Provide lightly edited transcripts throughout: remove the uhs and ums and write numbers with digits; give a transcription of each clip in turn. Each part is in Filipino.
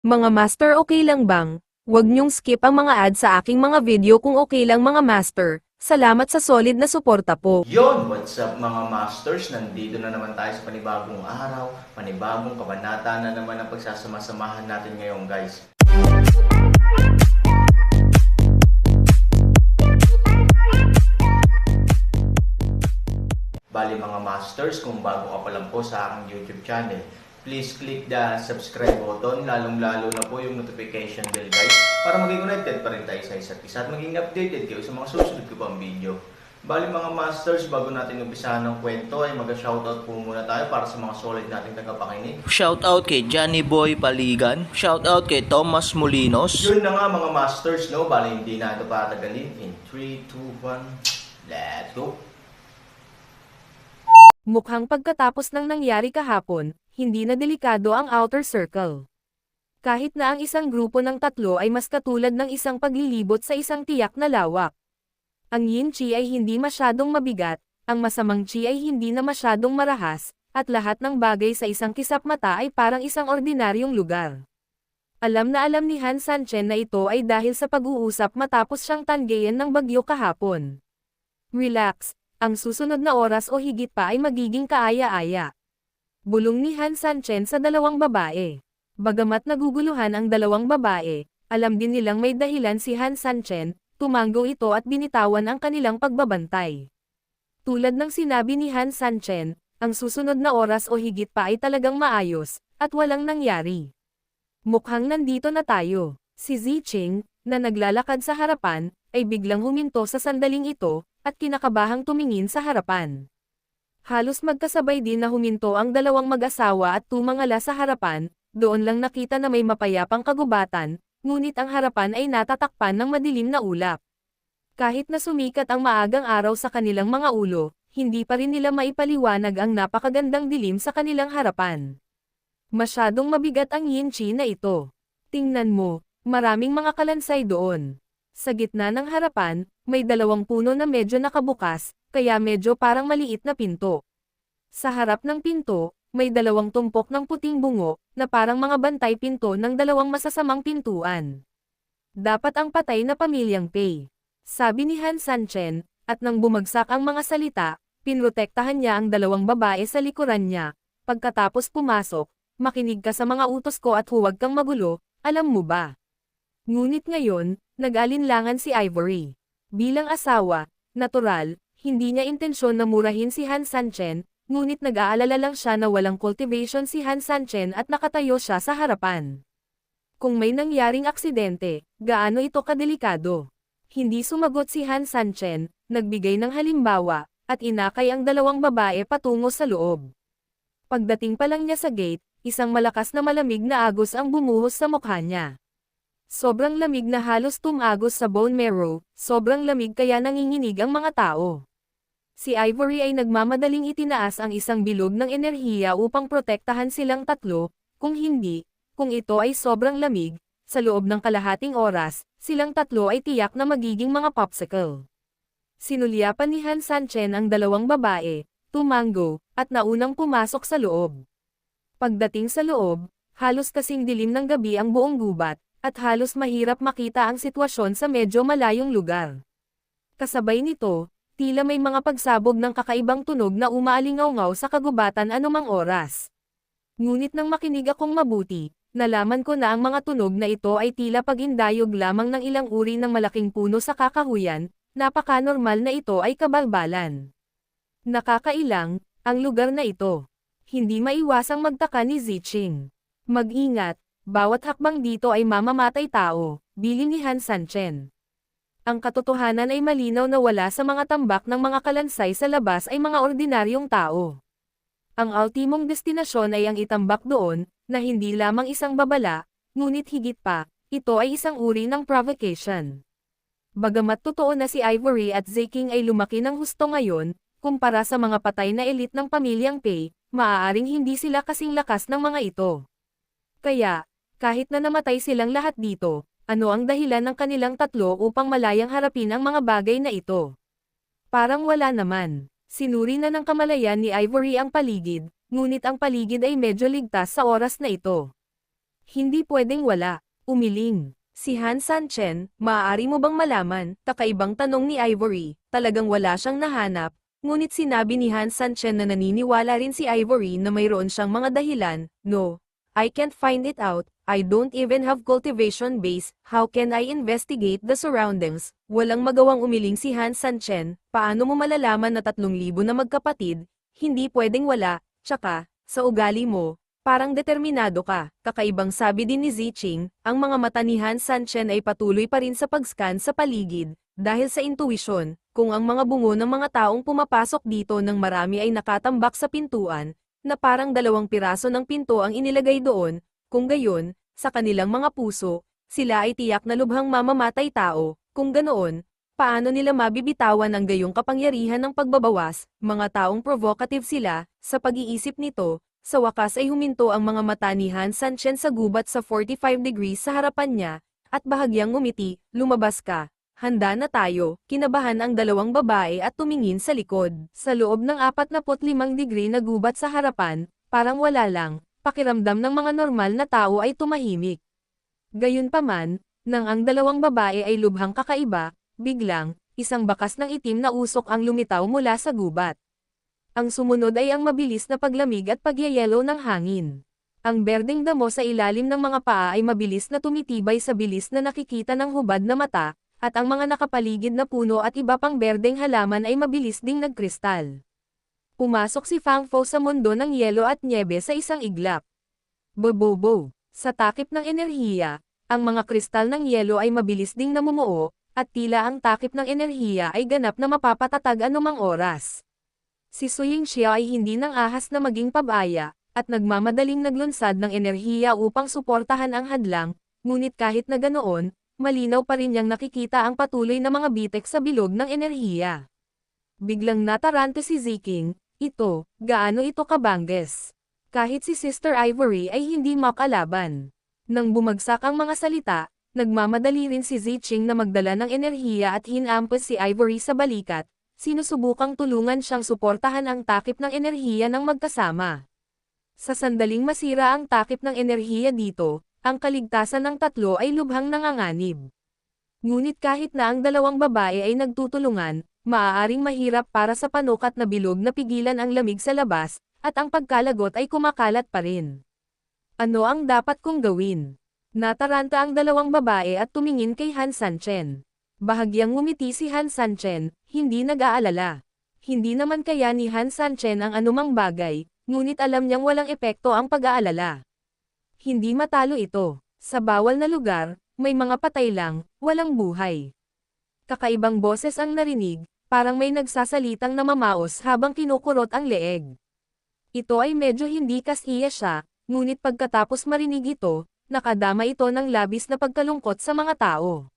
Mga master, okay lang bang? Huwag niyong skip ang mga ads sa aking mga video kung okay lang mga master. Salamat sa solid na suporta po. Yon, what's up mga masters? Nandito na naman tayo sa panibagong araw, panibagong kabanata na naman ang pagsasama-samahan natin ngayon guys. Bali mga masters, kung bago ka pa lang po sa aking YouTube channel, please click the subscribe button, lalong-lalo na po yung notification bell guys, para maging connected pa rin tayo sa isa't isa at maging updated kayo sa mga susunod ko pang video. Bali mga masters, bago natin umpisahan ng kwento ay mag-shoutout po muna tayo para sa mga solid nating tagapakinig. Shoutout kay Johnny Boy Paligan. Shoutout kay Thomas Molinos. Yun na nga mga masters, no? Bali hindi na ito patagalin. In 3, 2, 1, let's go! Mukhang pagkatapos ng nangyari kahapon, hindi na delikado ang outer circle. Kahit na ang isang grupo ng tatlo ay mas katulad ng isang paglilibot sa isang tiyak na lawak. Ang yin chi ay hindi masyadong mabigat, ang masamang chi ay hindi na masyadong marahas, at lahat ng bagay sa isang kisap mata ay parang isang ordinaryong lugar. Alam na alam ni Han Sanchen na ito ay dahil sa pag-uusap matapos siyang tanggayan ng bagyo kahapon. Relax, ang susunod na oras o higit pa ay magiging kaaya-aya. Bulong ni Han Sanchen sa dalawang babae. Bagamat naguguluhan ang dalawang babae, alam din nilang may dahilan si Han Sanchen. Tumanggo ito at binitawan ang kanilang pagbabantay. Tulad ng sinabi ni Han Sanchen, ang susunod na oras o higit pa ay talagang maayos, at walang nangyari. Mukhang nandito na tayo. Si Ziching, na naglalakad sa harapan, ay biglang huminto sa sandaling ito, at kinakabahang tumingin sa harapan. Halos magkasabay din na huminto ang dalawang mag-asawa at tumangala sa harapan, doon lang nakita na may mapayapang kagubatan, ngunit ang harapan ay natatakpan ng madilim na ulap. Kahit na sumikat ang maagang araw sa kanilang mga ulo, hindi pa rin nila maipaliwanag ang napakagandang dilim sa kanilang harapan. Masyadong mabigat ang yin chi na ito. Tingnan mo, maraming mga kalansay doon. Sa gitna ng harapan, may dalawang puno na medyo nakabukas, kaya medyo parang maliit na pinto. Sa harap ng pinto, may dalawang tumpok ng puting bungo, na parang mga bantay pinto ng dalawang masasamang pintuan. Dapat ang patay na pamilyang Pei. Sabi ni Han Sanchen, at nang bumagsak ang mga salita, pinrotektahan niya ang dalawang babae sa likuran niya. Pagkatapos pumasok, makinig ka sa mga utos ko at huwag kang magulo, alam mo ba? Ngunit ngayon, nag-alinlangan si Ivory. Bilang asawa, natural, hindi niya intensyon na murahin si Han Sanchen, ngunit nag-aalala lang siya na walang cultivation si Han Sanchen at nakatayo siya sa harapan. Kung may nangyaring aksidente, gaano ito kadelikado? Hindi sumagot si Han Sanchen, nagbigay ng halimbawa, at inakay ang dalawang babae patungo sa loob. Pagdating pa lang niya sa gate, isang malakas na malamig na agos ang bumuhos sa mukha niya. Sobrang lamig na halos tumagos sa bone marrow, sobrang lamig kaya nanginginig ang mga tao. Si Ivory ay nagmamadaling itinaas ang isang bilog ng enerhiya upang protektahan silang tatlo, kung hindi, kung ito ay sobrang lamig, sa loob ng kalahating oras, silang tatlo ay tiyak na magiging mga popsicle. Sinulyapan ni Han Sanchen ang dalawang babae, tumanggo, at naunang pumasok sa loob. Pagdating sa loob, halos kasing dilim ng gabi ang buong gubat, at halos mahirap makita ang sitwasyon sa medyo malayong lugar. Kasabay nito, tila may mga pagsabog ng kakaibang tunog na umaalingaw-ngaw sa kagubatan anumang oras. Ngunit nang makinig akong mabuti, nalaman ko na ang mga tunog na ito ay tila pag-indayog lamang ng ilang uri ng malaking puno sa kakahuyan, napaka-normal na ito ay kabalbalan. Nakakailang, ang lugar na ito. Hindi maiwasang magtaka ni Ziching. Mag-ingat, bawat hakbang dito ay mamamatay tao, bilin ni Han Sanchen. Ang katotohanan ay malinaw na wala sa mga tambak ng mga kalansay sa labas ay mga ordinaryong tao. Ang ultimong destinasyon ay ang itambak doon, na hindi lamang isang babala, ngunit higit pa, ito ay isang uri ng provocation. Bagamat totoo na si Ivory at Ziking ay lumaki ng husto ngayon, kumpara sa mga patay na elite ng pamilyang Pei, maaaring hindi sila kasing lakas ng mga ito. Kaya, kahit na namatay silang lahat dito, ano ang dahilan ng kanilang tatlo upang malayang harapin ang mga bagay na ito? Parang wala naman. Sinuri na ng kamalayan ni Ivory ang paligid, ngunit ang paligid ay medyo ligtas sa oras na ito. Hindi pwedeng wala. Umiling. Si Han Sanchen, maaari mo bang malaman, kakaibang tanong ni Ivory, talagang wala siyang nahanap, ngunit sinabi ni Han Sanchen na naniniwala rin si Ivory na mayroon siyang mga dahilan. No, I can't find it out, I don't even have cultivation base, how can I investigate the surroundings? Walang magawang umiling si Han Sanchen, paano mo malalaman na 3,000 na magkapatid? Hindi pwedeng wala, tsaka, sa ugali mo, parang determinado ka. Kakaibang sabi din ni Ziching, ang mga mata ni Han Sanchen ay patuloy pa rin sa pag-scan sa paligid, dahil sa intuisyon, kung ang mga bungo ng mga taong pumapasok dito ng marami ay nakatambak sa pintuan, na parang 2 piraso ng pinto ang inilagay doon, kung gayon, sa kanilang mga puso, sila ay tiyak na lubhang mamamatay tao, kung ganoon, paano nila mabibitawan ang gayong kapangyarihan ng pagbabawas, mga taong provocative sila, sa pag-iisip nito, sa wakas ay huminto ang mga mata ni Han Sanchen sa gubat sa 45 degrees sa harapan niya, at bahagyang ngumiti, lumabas ka. Handa na tayo, kinabahan ang 2 babae at tumingin sa likod. Sa loob ng 45 degree na gubat sa harapan, parang wala lang, pakiramdam ng mga normal na tao ay tumahimik. Gayunpaman, nang ang 2 babae ay lubhang kakaiba, biglang, isang bakas ng itim na usok ang lumitaw mula sa gubat. Ang sumunod ay ang mabilis na paglamig at pagyayelo ng hangin. Ang berdeng damo sa ilalim ng mga paa ay mabilis na tumitibay sa bilis na nakikita ng hubad na mata, at ang mga nakapaligid na puno at iba pang berdeng halaman ay mabilis ding nagkristal. Pumasok si Fang Fo sa mundo ng yelo at nyebe sa isang iglap. Bobobo. Sa takip ng enerhiya, ang mga kristal ng yelo ay mabilis ding namumuo, at tila ang takip ng enerhiya ay ganap na mapapatatag anumang oras. Si Suying Xia ay hindi nang ahas na maging pabaya, at nagmamadaling naglunsad ng enerhiya upang suportahan ang hadlang, ngunit kahit na ganoon, malinaw pa rin niyang nakikita ang patuloy na mga bitek sa bilog ng enerhiya. Biglang natarante si Ziking, ito, gaano ito kabangges. Kahit si Sister Ivory ay hindi makalaban. Nang bumagsak ang mga salita, nagmamadali rin si Ziching na magdala ng enerhiya at hinampas si Ivory sa balikat, sinusubukang tulungan siyang suportahan ang takip ng enerhiya ng magkasama. Sa sandaling masira ang takip ng enerhiya dito, ang kaligtasan ng 3 ay lubhang nanganganib. Ngunit kahit na ang 2 babae ay nagtutulungan, maaaring mahirap para sa panukat na bilog na pigilan ang lamig sa labas, at ang pagkalagot ay kumakalat pa rin. Ano ang dapat kong gawin? Nataranta ang 2 babae at tumingin kay Han Sanchen. Bahagyang ngumiti si Han Sanchen, hindi nag-aalala. Hindi naman kaya ni Han Sanchen ang anumang bagay, ngunit alam niyang walang epekto ang pag-aalala. Hindi matalo ito. Sa bawal na lugar, may mga patay lang, walang buhay. Kakaibang boses ang narinig, parang may nagsasalitang namamaos habang kinukurot ang leeg. Ito ay medyo hindi kasiya siya, ngunit pagkatapos marinig ito, nakadama ito ng labis na pagkalungkot sa mga tao.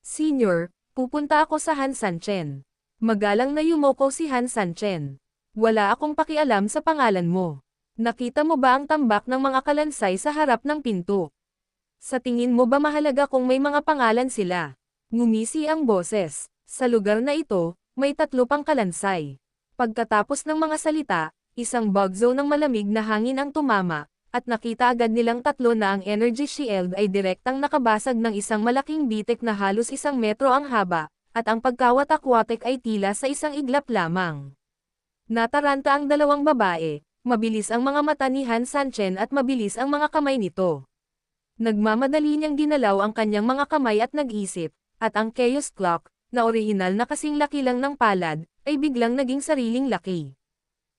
Senior, pupunta ako sa Han Sanchen. Magalang na yumoko si Han Sanchen. Wala akong pakialam sa pangalan mo. Nakita mo ba ang tambak ng mga kalansay sa harap ng pinto? Sa tingin mo ba mahalaga kung may mga pangalan sila? Ngumisi ang boses. Sa lugar na ito, may 3 pang kalansay. Pagkatapos ng mga salita, isang bug zone ng malamig na hangin ang tumama, at nakita agad nilang 3 na ang energy shield ay direktang nakabasag ng isang malaking bitek na halos 1 metro ang haba, at ang pagkawatak-watek ay tila sa isang iglap lamang. Nataranta ang 2 babae. Mabilis ang mga mata ni Han Sanchen at mabilis ang mga kamay nito. Nagmamadali niyang ginalaw ang kanyang mga kamay at nag-isip, at ang Chaos Clock, na orihinal na kasing laki lang ng palad, ay biglang naging sariling laki.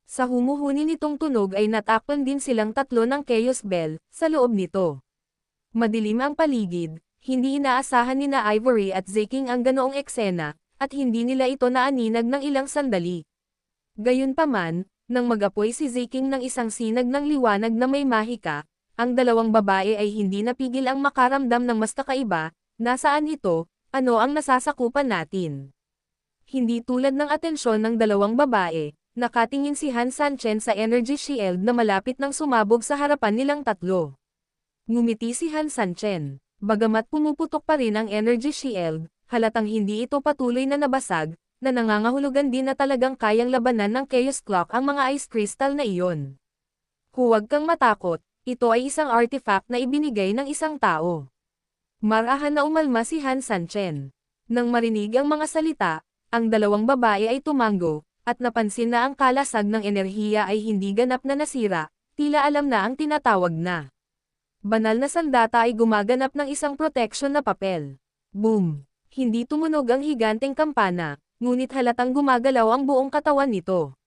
Sa humuhuni nitong tunog ay natakpan din silang 3 ng Chaos Bell, sa loob nito. Madilim ang paligid, hindi inaasahan ni na Ivory at Ziking ang ganoong eksena, at hindi nila ito naaninag ng ilang sandali. Gayunpaman, nang mag-apoy si Ziking ng isang sinag ng liwanag na may mahika, ang 2 babae ay hindi napigil ang makaramdam ng mas kakaiba, nasaan ito, ano ang nasasakupan natin. Hindi tulad ng atensyon ng 2 babae, nakatingin si Han Sanchen sa energy shield na malapit nang sumabog sa harapan nilang 3. Ngumiti si Han Sanchen, bagamat pumuputok pa rin ang energy shield, halatang hindi ito patuloy na nabasag, na nangangahulugan din na talagang kayang labanan ng Chaos Clock ang mga ice crystal na iyon. Huwag kang matakot, Ito ay isang artifact na ibinigay ng isang tao. Marahan na umalma si Han Sanchen. Nang marinig ang mga salita, ang dalawang babae ay tumango, at napansin na ang kalasag ng enerhiya ay hindi ganap na nasira, tila alam na ang tinatawag na. Banal na sandata ay gumaganap ng isang protection na papel. Boom! Hindi tumunog ang higanteng kampana, ngunit halatang gumagalaw ang buong katawan nito.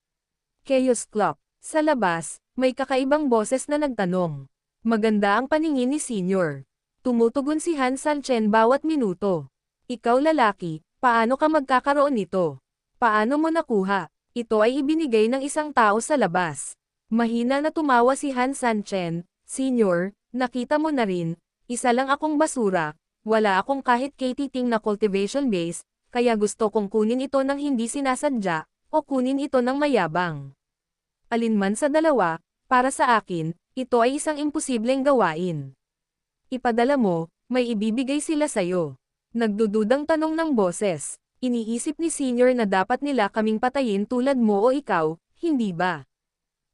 Chaos Clock. Sa labas, may kakaibang boses na nagtanong. Maganda ang paningin ni Senior. Tumutugon si Han Sanchen bawat minuto. Ikaw lalaki, paano ka magkakaroon nito? Paano mo nakuha? Ito ay ibinigay ng isang tao sa labas. Mahina na tumawa si Han Sanchen. Senior, nakita mo na rin, isa lang akong basura, wala akong kahit katiting na cultivation base, kaya gusto kong kunin ito ng hindi sinasadya, o kunin ito ng mayabang. Alinman sa dalawa, para sa akin, ito ay isang imposibleng gawain. Ipadala mo, may ibibigay sila sayo. Nagdududang tanong ng boses. Iniisip ni Senior na dapat nila kaming patayin tulad mo o ikaw, hindi ba?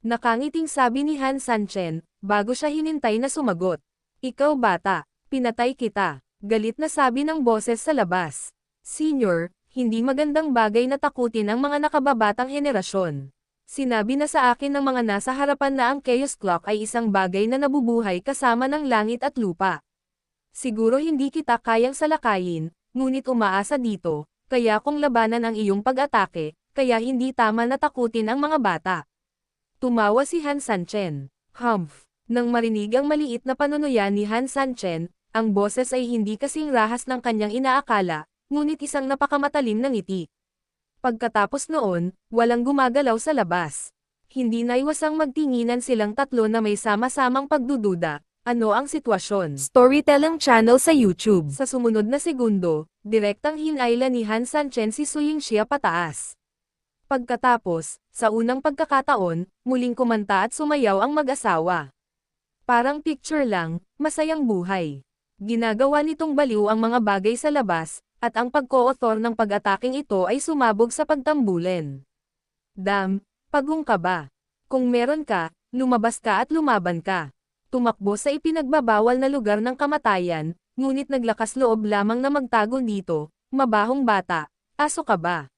Nakangiting sabi ni Han Sanchen, bago siya hinintay na sumagot. Ikaw bata, pinatay kita. Galit na sabi ng boses sa labas. Senior, hindi magandang bagay na takutin ang mga nakababatang henerasyon. Sinabi na sa akin ng mga nasa harapan na ang Chaos Clock ay isang bagay na nabubuhay kasama ng langit at lupa. Siguro hindi kita kayang salakayin, ngunit umaasa dito, kaya kung labanan ang iyong pag-atake, kaya hindi tama na takutin ang mga bata. Tumawa si Han Sanchen. Humph! Nang marinig ang maliit na panunuyan ni Han Sanchen, ang boses ay hindi kasing rahas ng kanyang inaakala, ngunit isang napakamatalim na ngiti. Pagkatapos noon, walang gumagalaw sa labas. Hindi naiwasang magtinginan silang tatlo na may sama-samang pagdududa. Ano ang sitwasyon? Storytelling channel sa YouTube. Sa sumunod na segundo, direktang hinayla ni Han Sanchen si Su Yingxia pataas. Pagkatapos, sa unang pagkakataon, muling kumanta at sumayaw ang mag-asawa. Parang picture lang, masayang buhay. Ginagawa nitong baliw ang mga bagay sa labas, at ang pagko-author ng pag-ataking ito ay sumabog sa pagtambulen. Dam, pagong ka ba? Kung meron ka, lumabas ka at lumaban ka. Tumakbo sa ipinagbabawal na lugar ng kamatayan, ngunit naglakas loob lamang na magtago dito, mabahong bata, aso ka ba?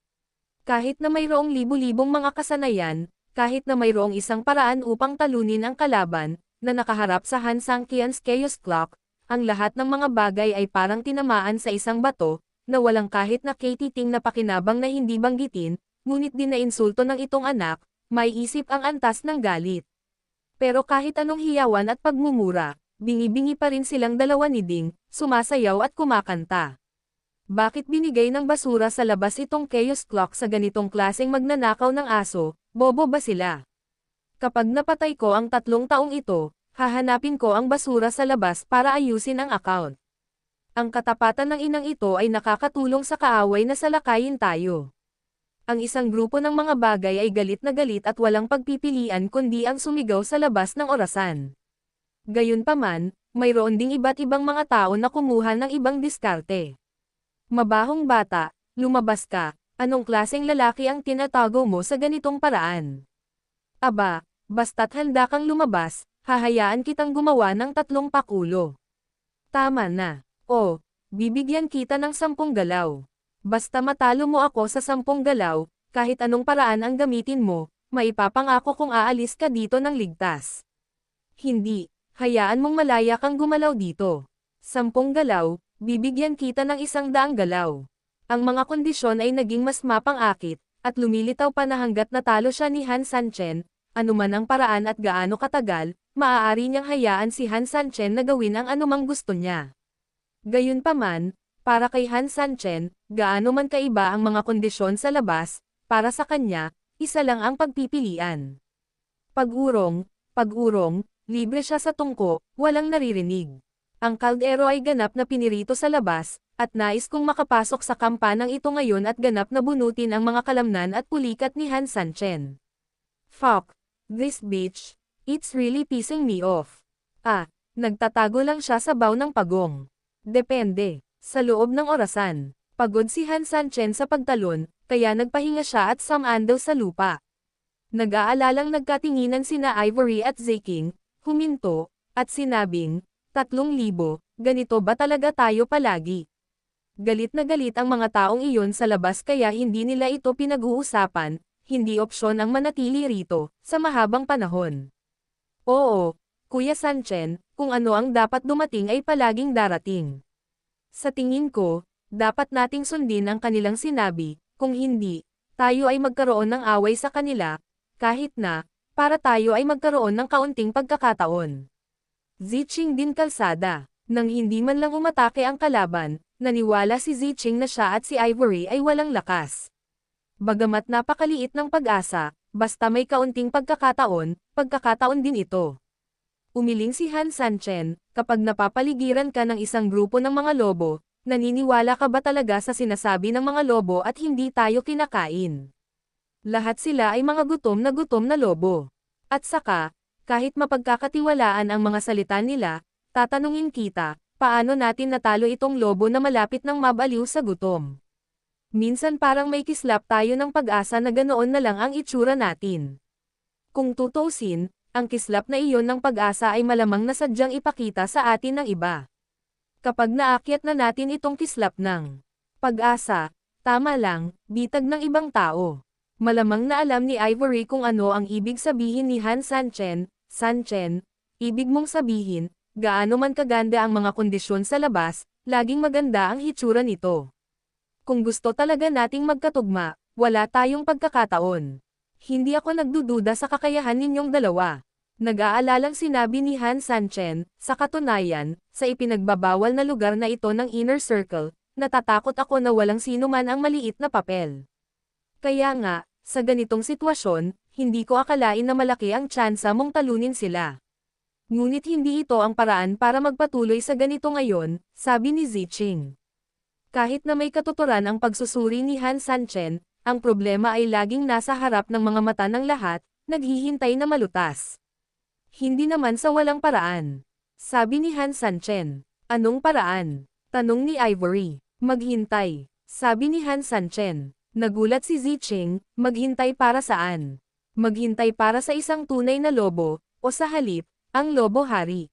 Kahit na mayroong libu-libong mga kasanayan, kahit na mayroong isang paraan upang talunin ang kalaban, na nakaharap sa Han Sanqian's Chaos Clock, ang lahat ng mga bagay ay parang tinamaan sa isang bato, na walang kahit na katiting na pakinabang na hindi banggitin, ngunit din na insulto ng itong anak, may isip ang antas ng galit. Pero kahit anong hiyawan at pagmumura, bingi-bingi pa rin silang dalawa ni Ding, sumasayaw at kumakanta. Bakit binigay ng basura sa labas itong Chaos Clock sa ganitong klaseng magnanakaw ng aso, bobo ba sila? Kapag napatay ko ang 3 taong ito, hahanapin ko ang basura sa labas para ayusin ang account. Ang katapatan ng inang ito ay nakakatulong sa kaaway na salakayin tayo. Ang isang grupo ng mga bagay ay galit na galit at walang pagpipilian kundi ang sumigaw sa labas ng orasan. Gayunpaman, mayroon ding iba't ibang mga tao na kumuha ng ibang diskarte. Mabahong bata, lumabas ka, anong klaseng lalaki ang tinatago mo sa ganitong paraan? Aba, basta't handa kang lumabas, hahayaan kitang gumawa ng 3 pakulo. Tama na. O, bibigyan kita ng 10 galaw. Basta matalo mo ako sa 10 galaw, kahit anong paraan ang gamitin mo, maipapangako kung aalis ka dito ng ligtas. Hindi, hayaan mong malaya kang gumalaw dito. 10 galaw, bibigyan kita ng 100 galaw. Ang mga kondisyon ay naging mas mapang-akit, at lumilitaw pa na hanggat natalo siya ni Han Sanchen, anuman ang paraan at gaano katagal, maaari niyang hayaan si Han Sanchen na gawin ang anumang gusto niya. Gayunpaman, para kay Han Sanchen, gaano man kaiba ang mga kondisyon sa labas, para sa kanya, isa lang ang pagpipilian. Pag-urong, libre siya sa tungko, walang naririnig. Ang kaldero ay ganap na pinirito sa labas, at nais kong makapasok sa kampanang ito ngayon at ganap na bunutin ang mga kalamnan at pulikat ni Han Sanchen. Fuck, this bitch, it's really pissing me off. Nagtatago lang siya sa baw ng pagong. Depende. Sa loob ng orasan, pagod si Han Sanchen sa pagtalon, kaya nagpahinga siya at sumandaw sa lupa. Nag-aalalang nagkatinginan sina Ivory at Zeking, huminto, At sinabing, 3,000, ganito ba talaga tayo palagi? Galit na galit ang mga taong iyon sa labas kaya hindi nila ito pinag-uusapan, hindi opsyon ang manatili rito, sa mahabang panahon. Oo, Kuya Sanchen, kung ano ang dapat dumating ay palaging darating. Sa tingin ko, dapat nating sundin ang kanilang sinabi, kung hindi, tayo ay magkaroon ng away sa kanila, kahit na, para tayo ay magkaroon ng kaunting pagkakataon. Ziching din kalsada, nang hindi man lang umatake ang kalaban, naniwala si Ziching na siya at si Ivory ay walang lakas. Bagamat napakaliit ng pag-asa, basta may kaunting pagkakataon din ito. Umiling si Han Sanchen, kapag napapaligiran ka ng isang grupo ng mga lobo, naniniwala ka ba talaga sa sinasabi ng mga lobo at hindi tayo kinakain? Lahat sila ay mga gutom na lobo. At saka, kahit mapagkakatiwalaan ang mga salita nila, tatanungin kita, paano natin natalo itong lobo na malapit ng mabaliw sa gutom? Minsan parang may kislap tayo ng pag-asa na ganoon na lang ang itsura natin. Kung tutuusin, ang kislap na iyon ng pag-asa ay malamang na sadyang ipakita sa atin ng iba. Kapag naakyat na natin itong kislap ng pag-asa, tama lang, bitag ng ibang tao. Malamang na alam ni Ivory kung ano ang ibig sabihin ni Han Sanchen. Sanchen, ibig mong sabihin, gaano man kaganda ang mga kondisyon sa labas, laging maganda ang hitsura nito. Kung gusto talaga nating magkatugma, wala tayong pagkakataon. Hindi ako nagdududa sa kakayahan ninyong dalawa. Nag-aalalang sinabi ni Han Sanchen, sa katunayan, sa ipinagbabawal na lugar na ito ng Inner Circle, natatakot ako na walang sino man ang maliit na papel. Kaya nga, sa ganitong sitwasyon, hindi ko akalain na malaki ang tsansa mong talunin sila. Ngunit hindi ito ang paraan para magpatuloy sa ganito ngayon, sabi ni Ziching. Kahit na may katuturan ang pagsusuri ni Han Sanchen, ang problema ay laging nasa harap ng mga mata ng lahat, naghihintay na malutas. Hindi naman sa walang paraan. Sabi ni Han Sanchen. Anong paraan? Tanong ni Ivory. Maghintay. Sabi ni Han Sanchen. Nagulat si Ziching, maghintay para saan? Maghintay para sa isang tunay na lobo, o sa halip, ang lobo hari.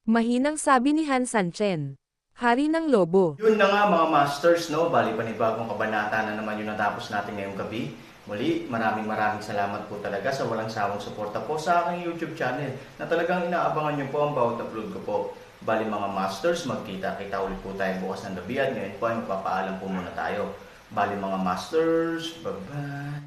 Mahinang sabi ni Han Sanchen. Hari ng lobo. Yun na nga mga masters, no? Bali panibagong kabanata na naman yung natapos natin ngayong gabi. Muli, maraming salamat po talaga sa walang sawang suporta po sa aking YouTube channel na talagang inaabangan nyo po ang bawat upload ko po. Bali mga masters, magkita-kita ulit po tayo bukas ng gabi at ngayon po ay magpapaalam po muna tayo. Bali mga masters, bye-bye!